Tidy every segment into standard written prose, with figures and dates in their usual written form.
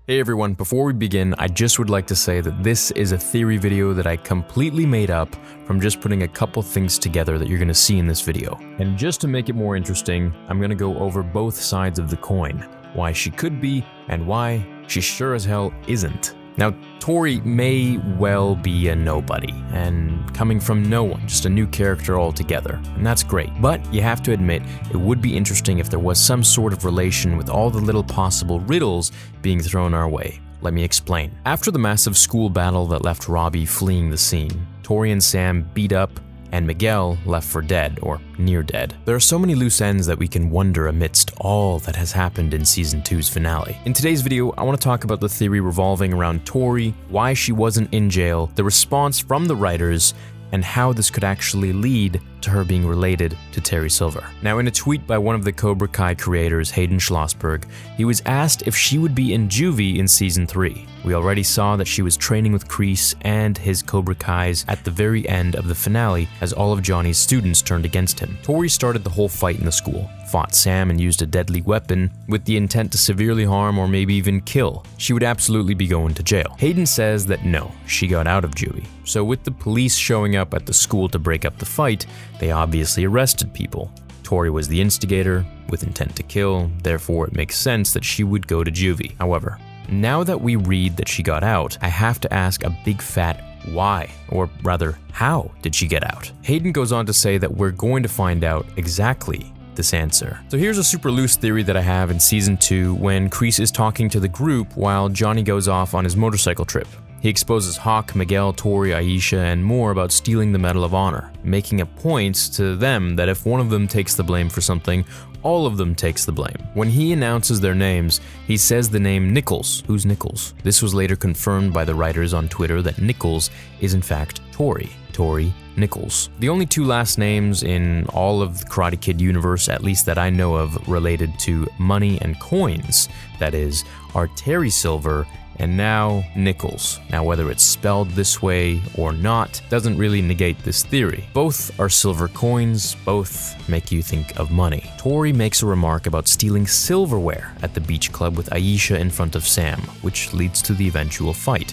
Hey everyone, before we begin, I just would like to say that this is a theory video that I completely made up from just putting a couple things together that you're going to see in this video. And just to make it more interesting, I'm going to go over both sides of the coin. Why she could be, and why she sure as hell isn't. Now, Tory may well be a nobody, and coming from no one, just a new character altogether, and that's great. But you have to admit, it would be interesting if there was some sort of relation with all the little possible riddles being thrown our way. Let me explain. After the massive school battle that left Robby fleeing the scene, Tory and Sam beat up, and Miguel left for dead, or near dead. There are so many loose ends that we can wonder amidst all that has happened in Season 2's finale. In today's video, I want to talk about the theory revolving around Tory, why she wasn't in jail, the response from the writers, and how this could actually lead to her being related to Terry Silver. Now, in a tweet by one of the Cobra Kai creators, Hayden Schlossberg, he was asked if she would be in Juvie in Season 3. We already saw that she was training with Kreese and his Cobra Kais at the very end of the finale as all of Johnny's students turned against him. Tory started the whole fight in the school, fought Sam and used a deadly weapon with the intent to severely harm or maybe even kill. She would absolutely be going to jail. Hayden says that no, she got out of Juvie. So with the police showing up at the school to break up the fight, they obviously arrested people. Tory was the instigator, with intent to kill, therefore it makes sense that she would go to Juvie. However, now that we read that she got out, I have to ask a big fat why, or rather, how did she get out? Hayden goes on to say that we're going to find out exactly this answer. So here's a super loose theory that I have in Season 2 when Kreese is talking to the group while Johnny goes off on his motorcycle trip. He exposes Hawk, Miguel, Tory, Aisha, and more about stealing the Medal of Honor, making a point to them that if one of them takes the blame for something, all of them takes the blame. When he announces their names, he says the name Nichols. Who's Nichols? This was later confirmed by the writers on Twitter that Nichols is in fact Tory. Tory Nichols. The only two last names in all of the Karate Kid universe, at least that I know of, related to money and coins, that is, are Terry Silver and now Nichols. Now, whether it's spelled this way or not doesn't really negate this theory. Both are silver coins, both make you think of money. Tory makes a remark about stealing silverware at the beach club with Aisha in front of Sam, which leads to the eventual fight.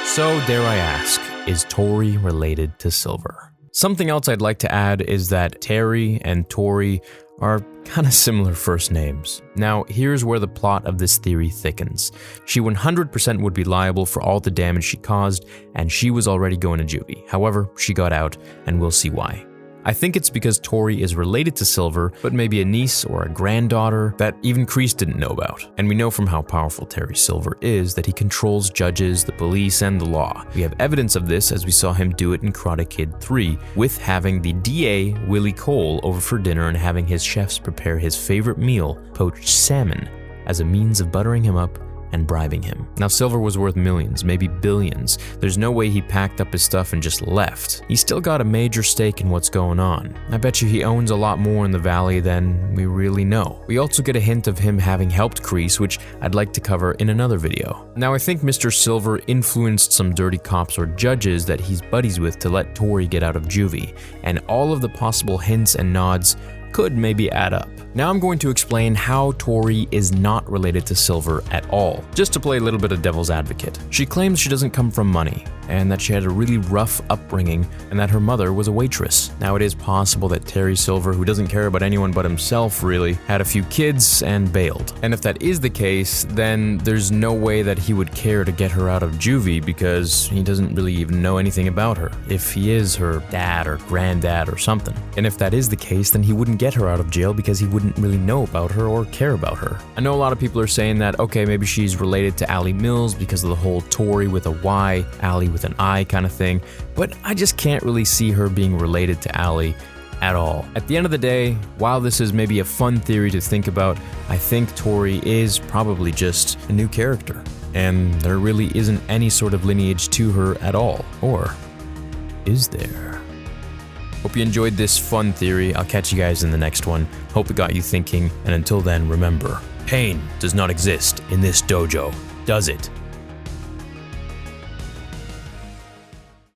So, dare I ask, is Tory related to Silver? Something else I'd like to add is that Terry and Tory are kind of similar first names. Now, here's where the plot of this theory thickens. She 100% would be liable for all the damage she caused, and she was already going to Juvie. However, she got out, and we'll see why. I think it's because Tory is related to Silver, but maybe a niece or a granddaughter that even Kreese didn't know about. And we know from how powerful Terry Silver is that he controls judges, the police, and the law. We have evidence of this as we saw him do it in Karate Kid 3, with having the DA, Willie Cole, over for dinner and having his chefs prepare his favorite meal, poached salmon, as a means of buttering him up and bribing him. Now, Silver was worth millions, maybe billions. There's no way he packed up his stuff and just left. He still got a major stake in what's going on. I bet you he owns a lot more in the valley than we really know. We also get a hint of him having helped Kreese, which I'd like to cover in another video. Now, I think Mr. Silver influenced some dirty cops or judges that he's buddies with to let Tory get out of Juvie, and all of the possible hints and nods could maybe add up. Now I'm going to explain how Tory is not related to Silver at all, just to play a little bit of devil's advocate. She claims she doesn't come from money, and that she had a really rough upbringing, and that her mother was a waitress. Now, it is possible that Terry Silver, who doesn't care about anyone but himself really, had a few kids and bailed. And if that is the case, then there's no way that he would care to get her out of Juvie because he doesn't really even know anything about her, if he is her dad or granddad or something. And if that is the case, then he wouldn't get her out of jail because he wouldn't really know about her or care about her. I know a lot of people are saying that, okay, maybe she's related to Allie Mills because of the whole Tory with a Y, Allie with an I kind of thing, but I just can't really see her being related to Allie at all. At the end of the day, while this is maybe a fun theory to think about, I think Tory is probably just a new character, and there really isn't any sort of lineage to her at all. Or is there? Hope you enjoyed this fun theory. I'll catch you guys in the next one. Hope it got you thinking, and until then, remember, pain does not exist in this dojo, does it?